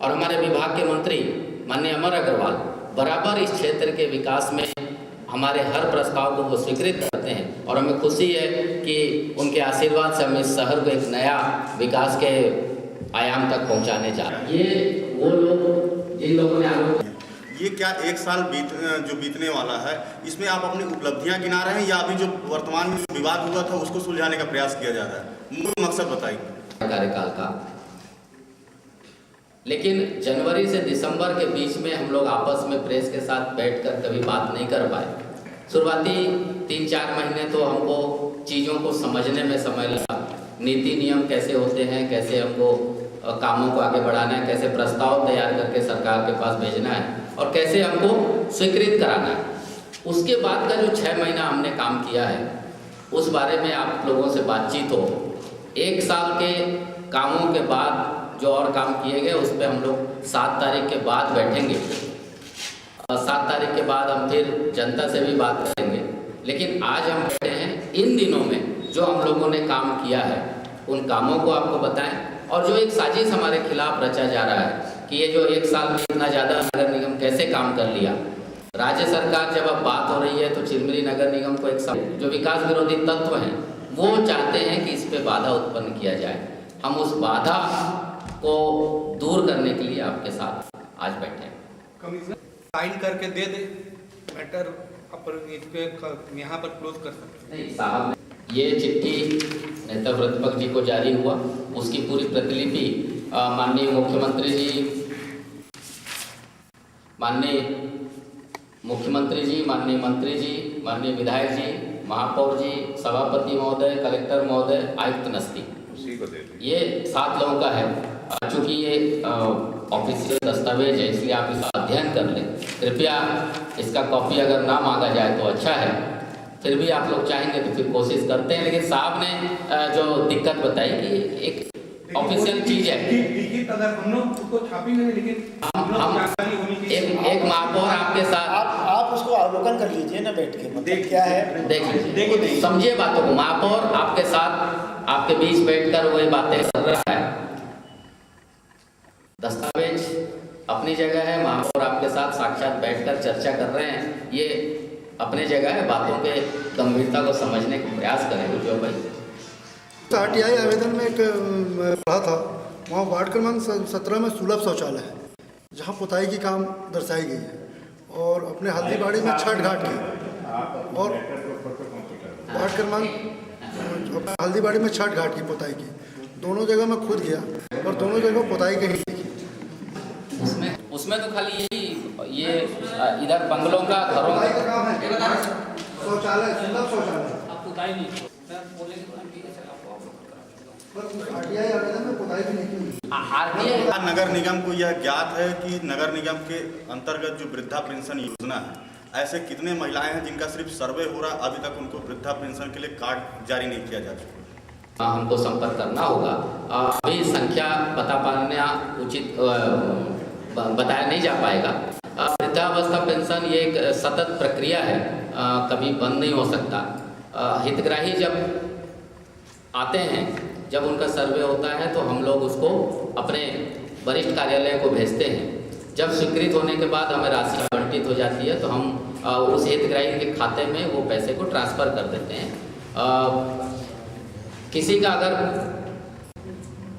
और हमारे विभाग के मंत्री माननीय अमर अग्रवाल बराबर इस क्षेत्र के विकास में हमारे हर प्रस्ताव को वो स्वीकृत करते हैं और हमें खुशी है कि उनके आशीर्वाद से हम इस शहर को एक नया विकास के आयाम तक पहुंचाने जा रहे हैं। ये वो लोग जिन लोगों ने आरोप, ये क्या 1 साल जो बीतने वाला है इसमें आप अपनी उपलब्धियां गिना रहे हैं या अभी जो वर्तमान में विवाद हुआ था उसको सुलझाने का प्रयास किया जा रहा है? मूल मकसद बताइए कार्यकाल का। लेकिन जनवरी से दिसंबर के बीच में हम लोग आपस में प्रेस के साथ बैठकर कभी बात नहीं कर पाए। शुरुआती 3-4 महीने तो हमको चीज़ों को समझने में समय लगा, नीति नियम कैसे होते हैं, कैसे हमको कामों को आगे बढ़ाना है, कैसे प्रस्ताव तैयार करके सरकार के पास भेजना है और कैसे हमको स्वीकृत कराना है। उसके बाद का जो 6 महीना हमने काम किया है उस बारे में आप लोगों से बातचीत हो। 1 साल के कामों के बाद जो और काम किए गए उस पर हम लोग 7 तारीख के बाद बैठेंगे। 7 तारीख के बाद हम फिर जनता से भी बात करेंगे। लेकिन आज हम बैठे हैं, इन दिनों में जो हम लोगों ने काम किया है उन कामों को आपको बताएं, और जो एक साजिश हमारे खिलाफ रचा जा रहा है कि ये जो 1 साल में इतना ज़्यादा नगर निगम कैसे काम कर लिया। राज्य सरकार जब अब बात हो रही है तो चिरमिरी नगर निगम को एक जो विकास विरोधी तत्व हैं वो चाहते हैं कि इस पे बाधा उत्पन्न किया जाए। हम उस बाधा को दूर करने के लिए आपके साथ आज बैठे हैं। कमिश्नर साइन करके दे दे, मैटर यहाँ पर क्लोज कर सकते नहीं साहब, ये चिट्ठी नेता प्रतिपक्ष जी को जारी हुआ, उसकी पूरी प्रतिलिपि माननीय मुख्यमंत्री जी, माननीय मंत्री जी, माननीय विधायक जी, महापौर जी, सभापति महोदय, कलेक्टर महोदय, आयुक्त नस्ती, उसी को दे दें। ये 7 लोगों का है। चूँकि ये ऑफिशियल दस्तावेज है इसलिए आप इसका अध्ययन कर लें। कृपया इसका कॉपी अगर ना मांगा जाए तो अच्छा है, फिर भी आप लोग चाहेंगे तो फिर कोशिश करते हैं। लेकिन साहब ने जो दिक्कत बताई कि एक ऑफिशियल चीज़ है, लिखित अगर हम लोग उसको छापेंगे, लेकिन हम एक महापौर आपके साथ आप उसको अवलोकन कर लीजिए ना बैठ के, मतलब क्या है देख लीजिए, समझिए बातों को। महापौर आपके साथ आपके बीच बैठकर वही बातें कर रहा है, दस्तावेज अपनी जगह है, महापौर आपके साथ साक्षात बैठकर चर्चा कर रहे हैं, ये अपनी जगह है। बातों के गंभीरता को समझने का प्रयास करें जो भाई। RTI आवेदन में एक पढ़ा था, वहाँ वार्ड क्रमांक 17 में सुलभ शौचालय है जहाँ पुताई की काम दर्शाई गई है, और अपने हल्दीबाड़ी में छठ घाट की, और वार्ड क्रमांक हल्दीबाड़ी में छठ घाट की पुताई की, दोनों जगह मैं खुद गया और दोनों जगह पुताई कहीं देखी। उसमें तो खाली ये इधर बंगलों का, घरों का शौचालय, सुलभ शौचालय RTI आवेदन में पुताई भी नहीं की। नगर निगम को यह ज्ञात है कि नगर निगम के अंतर्गत जो वृद्धा पेंशन योजना है, ऐसे कितने महिलाएं हैं जिनका सिर्फ सर्वे हो रहा, अभी तक उनको वृद्धा पेंशन के लिए कार्ड जारी नहीं किया जा चुका। हमको संपर्क करना होगा। अभी संख्या बता पाना उचित बताया नहीं जा पाएगा। वृद्धावस्था पेंशन ये एक सतत प्रक्रिया है, कभी बंद नहीं हो सकता। हितग्राही जब आते हैं, जब उनका सर्वे होता है तो हम लोग उसको अपने वरिष्ठ कार्यालय को भेजते हैं। जब स्वीकृत होने के बाद हमें राशि आवंटित हो जाती है तो हम उस हितग्राही के खाते में वो पैसे को ट्रांसफ़र कर देते हैं। किसी का अगर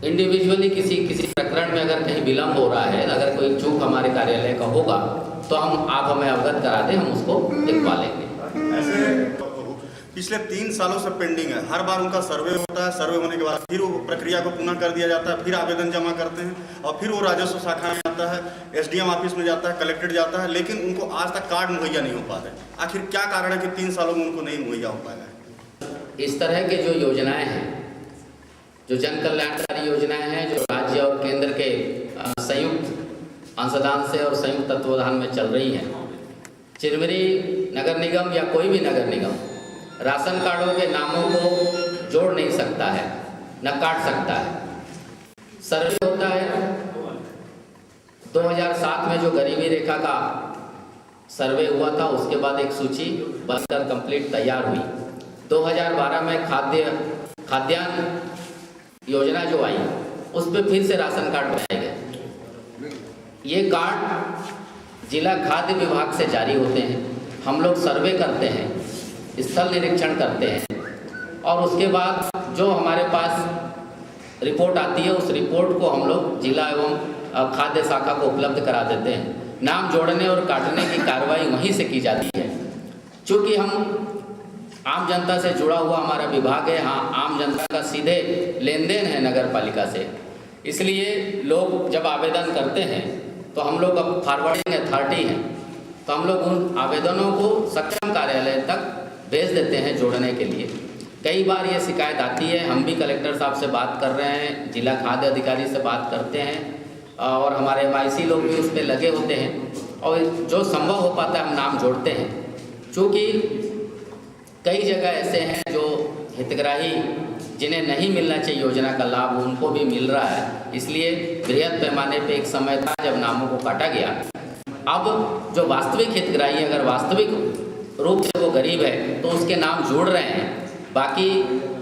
इंडिविजुअली किसी प्रकरण में अगर कहीं विलम्ब हो रहा है, अगर कोई चूक हमारे कार्यालय का होगा तो आप हमें अवगत करा दें, हम उसको दिखवा लेंगे। ऐसे पिछले 3 सालों से पेंडिंग है, हर बार उनका सर्वे होता है, सर्वे होने के बाद फिर वो प्रक्रिया को पुनः कर दिया जाता है, फिर आवेदन जमा करते हैं और फिर वो राजस्व शाखा में आता है, SDM ऑफिस में जाता है, कलेक्ट्रेट जाता है, लेकिन उनको आज तक कार्ड मुहैया नहीं हो पाते। आखिर क्या कारण है कि 3 सालों में उनको नहीं मुहैया हो पाएगा? इस तरह के जो योजनाएं हैं, जो जन कल्याणकारी योजनाएं हैं, जो राज्य और केंद्र के संयुक्त अंशदान से और संयुक्त तत्वावधान में चल रही हैं, चिरमिरी नगर निगम या कोई भी नगर निगम राशन कार्डों के नामों को जोड़ नहीं सकता है, न काट सकता है। सर्वे होता है 2007 में जो गरीबी रेखा का सर्वे हुआ था, उसके बाद एक सूची बनकर कंप्लीट तैयार हुई। 2012 में खाद्यान्न योजना जो आई, उस पर फिर से राशन कार्ड बनाए गए। ये कार्ड जिला खाद्य विभाग से जारी होते हैं, हम लोग सर्वे करते हैं, स्थल निरीक्षण करते हैं और उसके बाद जो हमारे पास रिपोर्ट आती है उस रिपोर्ट को हम लोग जिला एवं खाद्य शाखा को उपलब्ध करा देते हैं। नाम जोड़ने और काटने की कार्रवाई वहीं से की जाती है। चूँकि हम आम जनता से जुड़ा हुआ हमारा विभाग है, हाँ, आम जनता का सीधे लेन देन है नगर पालिका से, इसलिए लोग जब आवेदन करते हैं तो हम लोग अब फॉरवर्डिंग अथॉरिटी हैं, तो हम लोग उन आवेदनों को सक्षम कार्यालय तक भेज देते हैं जोड़ने के लिए। कई बार ये शिकायत आती है, हम भी कलेक्टर साहब से बात कर रहे हैं, जिला खाद्य अधिकारी से बात करते हैं और हमारे MIC लोग भी उस पर लगे होते हैं और जो संभव हो पाता है हम नाम जोड़ते हैं। चूँकि कई जगह ऐसे हैं जो हितग्राही जिन्हें नहीं मिलना चाहिए योजना का लाभ, उनको भी मिल रहा है, इसलिए बृहद पैमाने पे एक समय था जब नामों को काटा गया। अब जो वास्तविक हितग्राही अगर वास्तविक रूप से वो गरीब है तो उसके नाम जोड़ रहे हैं, बाकी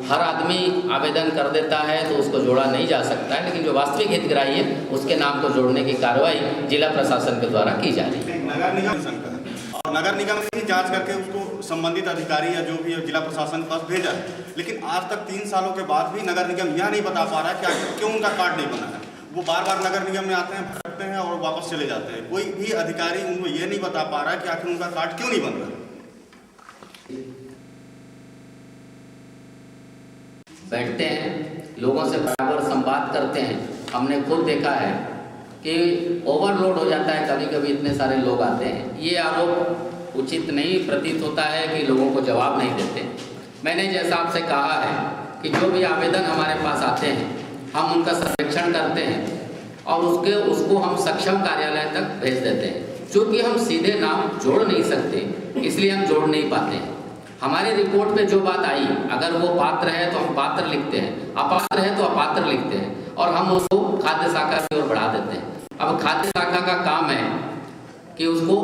हर आदमी आवेदन कर देता है तो उसको जोड़ा नहीं जा सकता है, लेकिन जो वास्तविक हितग्राही है उसके नाम को जोड़ने की कार्रवाई जिला प्रशासन के द्वारा की जा रही है। नगर निगम का है और नगर निगम ने ही जांच करके उसको संबंधित अधिकारी या जो भी है जिला प्रशासन के पास भेजा है, लेकिन आज तक 3 सालों के बाद भी नगर निगम यह नहीं बता पा रहा है कि आखिर क्यों उनका कार्ड नहीं बना है। वो बार बार नगर निगम में आते हैं, भटकते हैं और वापस चले जाते हैं। कोई भी अधिकारी उनको ये नहीं बता पा रहा है कि आखिर उनका कार्ड क्यों नहीं बन रहा है। बैठते हैं, लोगों से बराबर संवाद करते हैं। हमने खुद देखा है कि ओवरलोड हो जाता है, कभी कभी इतने सारे लोग आते हैं। ये आरोप उचित नहीं प्रतीत होता है कि लोगों को जवाब नहीं देते। मैंने जैसा आपसे कहा है कि जो भी आवेदन हमारे पास आते हैं हम उनका सर्वेक्षण करते हैं और उसको हम सक्षम कार्यालय तक भेज देते हैं। चूँकि हम सीधे नाम जोड़ नहीं सकते इसलिए हम जोड़ नहीं पाते हैं। हमारी रिपोर्ट में जो बात आई, अगर वो पात्र है तो हम पात्र लिखते हैं, अपात्र है तो अपात्र लिखते हैं और हम उसको खाद्य शाखा की ओर बढ़ा देते हैं। अब खाद्य शाखा का काम है कि उसको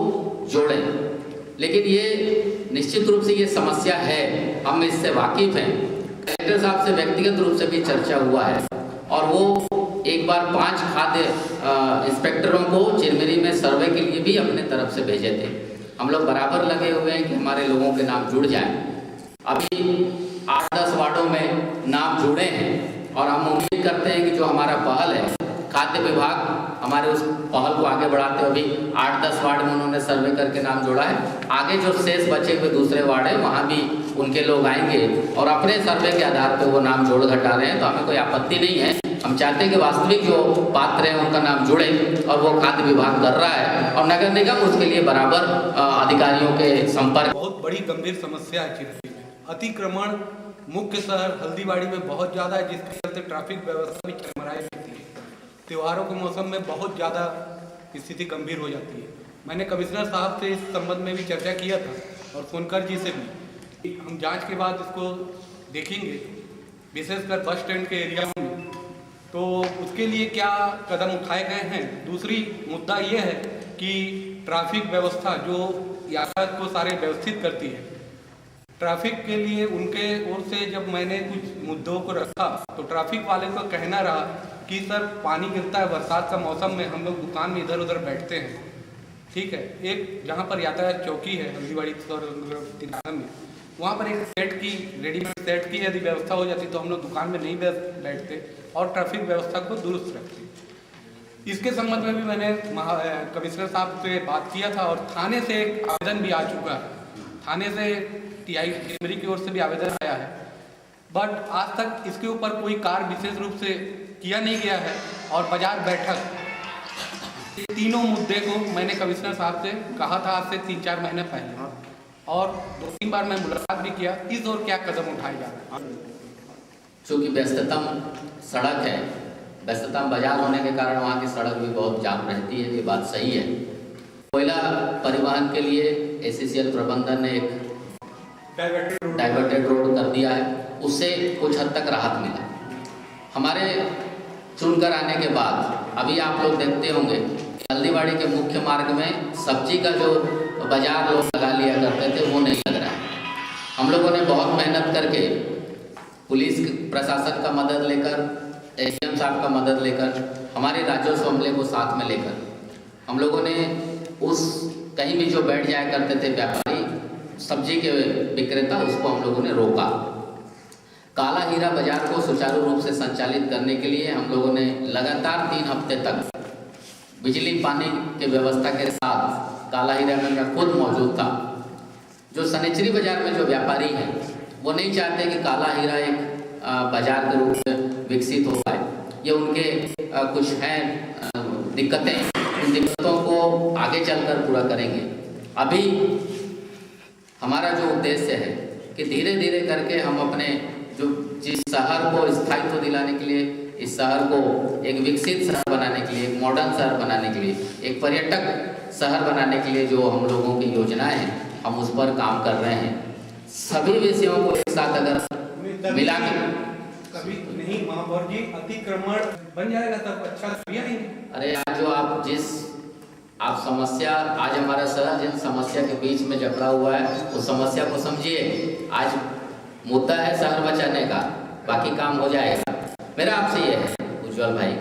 जोड़ें, लेकिन ये निश्चित रूप से ये समस्या है, हम इससे वाकिफ़ हैं। कलेक्टर साहब से व्यक्तिगत रूप से भी चर्चा हुआ है और वो एक बार 5 खाद्य इंस्पेक्टरों को चिरमिरी में सर्वे के लिए भी अपने तरफ से भेजे थे। हम लोग बराबर लगे हुए हैं कि हमारे लोगों के नाम जुड़ जाएं। अभी 8-10 वार्डों में नाम जुड़े हैं और हम उम्मीद करते हैं कि जो हमारा पहल है, खाद्य विभाग हमारे उस पहल को आगे बढ़ाते हुए अभी 8-10 वार्ड में उन्होंने सर्वे करके नाम जोड़ा है। आगे जो शेष बचे हुए दूसरे वार्ड है वहाँ भी उनके लोग आएंगे और अपने सर्वे के आधार पर वो नाम जोड़ घटा रहे हैं, तो हमें कोई आपत्ति नहीं है। हम चाहते हैं कि वास्तविक जो पात्र हैं उनका नाम जुड़े और वो खाद्य विभाग कर रहा है और नगर निगम उसके लिए बराबर अधिकारियों के संपर्क। बहुत बड़ी गंभीर समस्या है चिरमिरी में। अतिक्रमण मुख्य शहर हल्दीबाड़ी में बहुत ज़्यादा है, जिसके चलते ट्रैफिक व्यवस्था भी चरमराई रहती है। त्योहारों के मौसम में बहुत ज़्यादा स्थिति गंभीर हो जाती है। मैंने कमिश्नर साहब से इस संबंध में भी चर्चा किया था और सोनकर जी से भी। हम जांच के बाद इसको देखेंगे, विशेषकर बस स्टैंड के एरिया में, तो उसके लिए क्या कदम उठाए गए हैं। दूसरी मुद्दा ये है कि ट्रैफिक व्यवस्था जो यातायात को सारे व्यवस्थित करती है, ट्रैफिक के लिए उनके ओर से जब मैंने कुछ मुद्दों को रखा तो ट्रैफिक वाले का कहना रहा कि सर पानी गिरता है, बरसात का मौसम में हम लोग दुकान में इधर उधर बैठते हैं। ठीक है, एक जहाँ पर यातायात चौकी है हल्दीबाड़ी और में, वहाँ पर एक सेट की रेडीमेड सेट की यदि व्यवस्था हो जाती तो हम लोग दुकान में नहीं बैठते और ट्रैफिक व्यवस्था को दुरुस्त रखते। इसके संबंध में भी मैंने कमिश्नर साहब से बात किया था और थाने से एक आवेदन भी आ चुका है। थाने से टीआई चिरमिरी की ओर से भी आवेदन आया है, बट आज तक इसके ऊपर कोई कार्य विशेष रूप से किया नहीं गया है। और बाजार बैठक, तीनों मुद्दे को मैंने कमिश्नर साहब से कहा था आज से 3-4 महीने पहले और 2-3 बार मैं मुलाकात भी किया। इस ओर क्या कदम उठाए जा रहे हैं? चूँकि व्यस्ततम सड़क है, व्यस्ततम बाजार होने के कारण वहाँ की सड़क भी बहुत जाम रहती है, ये बात सही है। कोयला परिवहन के लिए ACCL प्रबंधन ने एक डाइवर्टेड रोड कर दिया है, उससे कुछ हद तक राहत मिला। हमारे चुनकर आने के बाद अभी आप लोग देखते होंगे हल्दीबाड़ी के मुख्य मार्ग में सब्जी का जो बाजार लोग लगा लिया करते थे वो नहीं लग रहा है। हम लोगों ने बहुत मेहनत करके पुलिस प्रशासन का मदद लेकर, SDM साहब का मदद लेकर, हमारे राजस्व अमले को साथ में लेकर हम लोगों ने उस कहीं भी जो बैठ जाया करते थे व्यापारी सब्जी के विक्रेता, उसको हम लोगों ने रोका। काला हीरा बाजार को सुचारू रूप से संचालित करने के लिए हम लोगों ने लगातार 3 हफ्ते तक बिजली पानी के व्यवस्था के साथ काला हीरा में मैं खुद मौजूद था। जो सनेचरी बाजार में जो व्यापारी हैं वो नहीं चाहते कि काला हीरा एक बाजार के रूप में विकसित हो पाए। ये उनके कुछ हैं दिक्कतें, उन दिक्कतों को आगे चलकर पूरा करेंगे। अभी हमारा जो उद्देश्य है कि धीरे धीरे करके हम अपने जो जिस शहर को स्थायित्व दिलाने के लिए, इस शहर को एक विकसित शहर बनाने के लिए, एक मॉडर्न शहर बनाने के लिए, एक पर्यटक शहर बनाने के लिए जो हम लोगों की योजनाएं हैं हम उस पर काम कर रहे हैं। सभी विषयों को एक साथ अगर मिला के कभी नहीं महापौर जी, अतिक्रमण बन जाएगा तब अच्छा नहीं। अरे आज जो आप समस्या, आज हमारा शहर जिन समस्या के बीच में जकड़ा हुआ है उस समस्या को समझिए। आज मुद्दा है शहर बचाने का, बाकी काम हो जाएगा। मेरा आपसे ये है उज्जवल भाई,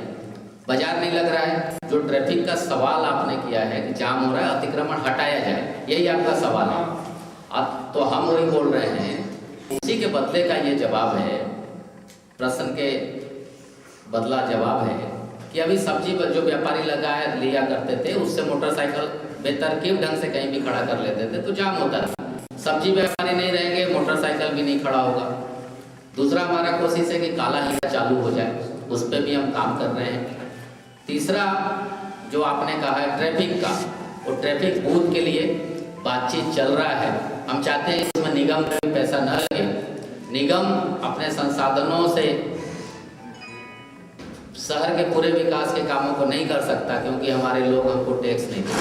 बाजार नहीं लग रहा है, जो ट्रैफिक का सवाल आपने किया है कि जाम हो रहा है, अतिक्रमण हटाया जाए, यही आपका सवाल है। अब तो हम वही बोल रहे हैं, उसी के बदले का ये जवाब है, प्रश्न के बदला जवाब है कि अभी सब्जी जो व्यापारी लगाया लिया करते थे, उससे मोटरसाइकिल बेतरकीब ढंग से कहीं भी खड़ा कर लेते थे तो जाम होता था। सब्जी व्यापारी नहीं रहेंगे, मोटरसाइकिल भी नहीं खड़ा होगा। दूसरा हमारा कोशिश है कि काला हीरा चालू हो जाए, उस पर भी हम काम कर रहे हैं। तीसरा जो आपने कहा है ट्रैफिक का, वो ट्रैफिक बूथ के लिए बातचीत चल रहा है। हम चाहते हैं इसमें निगम का भी पैसा न लगे, निगम अपने संसाधनों से शहर के पूरे विकास के कामों को नहीं कर सकता, क्योंकि हमारे लोग हमको टैक्स नहीं देते।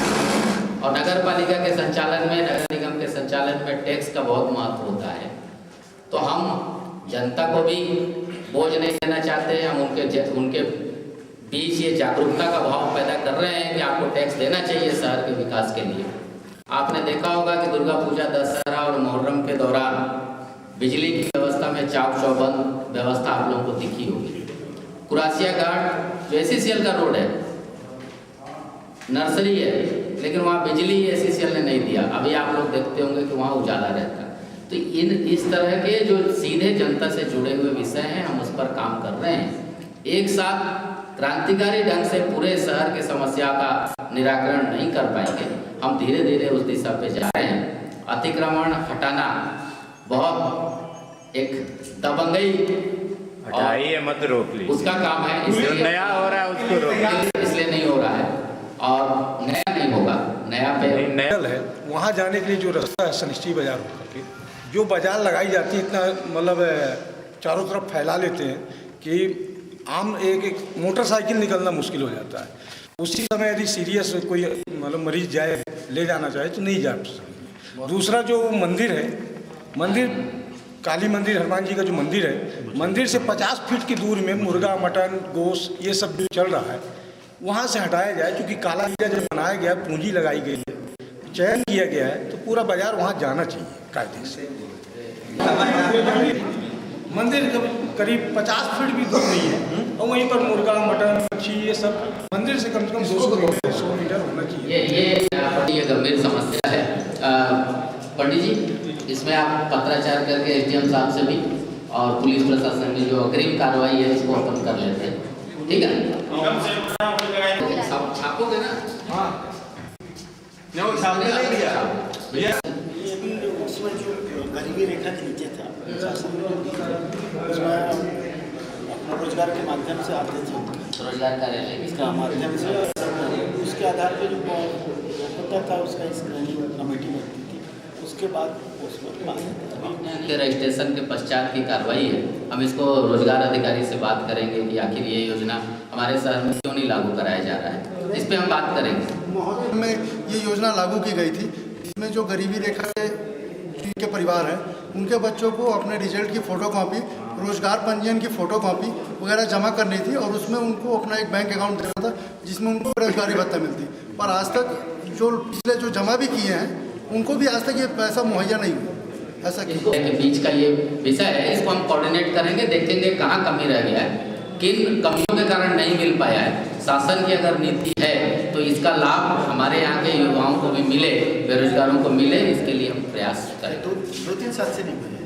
और नगर पालिका के संचालन में, नगर निगम के संचालन में टैक्स का बहुत महत्व होता है। तो हम जनता को भी बोझ नहीं देना चाहते हैं, हम उनके बीच ये जागरूकता का भाव पैदा कर रहे हैं कि आपको टैक्स देना चाहिए शहर के विकास के लिए। आपने देखा होगा कि दुर्गा पूजा, दशहरा और मुहर्रम के दौरान बिजली की व्यवस्था में चाक चौबंद व्यवस्था आप लोगों को दिखी होगी। कुरासिया घाट जो एसीसीएल का रोड है, नर्सरी है, लेकिन वहाँ बिजली एसीसीएल ने नहीं दिया। अभी आप लोग देखते होंगे कि वहाँ उजाला रहता है। तो इस तरह के जो सीधे जनता से जुड़े हुए विषय हैं, हम उस पर काम कर रहे हैं। एक साथ क्रांतिकारी ढंग से पूरे शहर की समस्या का निराकरण नहीं कर पाएंगे, हम धीरे धीरे उस दिशा पे जा रहे हैं। अतिक्रमण हटाना बहुत एक दबंगई, हटाइए मत रोक लीजिए, उसका काम है। जो नया हो रहा है उसको रोक, इसलिए नहीं हो रहा है और नया नहीं होगा। नया पे नया है वहाँ जाने के लिए जो रास्ता है सनिश्चय बाजार होकर के, जो बाजार लगाई जाती है इतना मतलब चारों तरफ फैला लेते हैं कि आम एक मोटरसाइकिल निकलना मुश्किल हो जाता है। उसी समय यदि सीरियस कोई मतलब मरीज जाए, ले जाना चाहे तो नहीं जा सकते। दूसरा जो मंदिर है, मंदिर काली मंदिर, हनुमान जी का जो मंदिर है, मंदिर से 50 फीट की दूरी में मुर्गा, मटन, गोश्त ये सब जो चल रहा है वहाँ से हटाया जाए। क्योंकि काला हीरा जब बनाया गया, पूंजी लगाई गई है, चयन किया गया है, तो पूरा बाजार वहाँ जाना चाहिए कायदे से। मंदिर करीब 50 फीट भी दूर नहीं है और वहीं पर मुर्गा, मटन, मच्छी ये सब मंदिर से कम 200 मीटर होना चाहिए। ये गंभीर समस्या है। पंडित जी, इसमें आप पत्राचार करके एसडीएम साहब से भी और पुलिस प्रशासन की जो अग्रिम कार्रवाई है इसको अपन कर लेते हैं, ठीक है? छापोगे ना? हाँ, उसमें जो गरीबी रेखा के नीचे था, उसमें अपना रोजगार के माध्यम से आते थे, रोजगार कार्यालय इसका माध्यम से उसके आधार पर जो होता था उसका स्क्रीनिंग कमेटी बनती थी, उसके बाद उसमें के रजिस्ट्रेशन के पश्चात की कार्रवाई है। हम इसको रोजगार अधिकारी से बात करेंगे कि आखिर ये योजना हमारे शहर में क्यों नहीं लागू कराया जा रहा है, इस पर हम बात करेंगे। महोदय में ये योजना लागू की गई थी, इसमें जो गरीबी रेखा के परिवार हैं उनके बच्चों को अपने रिजल्ट की फ़ोटोकॉपी, रोजगार पंजीयन की फ़ोटोकॉपी वगैरह जमा करनी थी और उसमें उनको अपना एक बैंक अकाउंट देना था जिसमें उनको बेरोजगारी भत्ता मिलती। पर आज तक जो पिछले जो जमा भी किए हैं उनको भी आज तक ये पैसा मुहैया नहीं हुआ। ऐसा के बीच का ये विषय है, इसको हम कोऑर्डिनेट करेंगे, देखेंगे कहाँ कमी रह गया है, किन कमियों के कारण नहीं मिल पाया है। शासन की अगर नीति है तो इसका लाभ हमारे यहाँ के युवाओं को भी मिले, बेरोजगारों को मिले, इसके लिए हम प्रयास करें। 2-3 साल से नहीं मिले।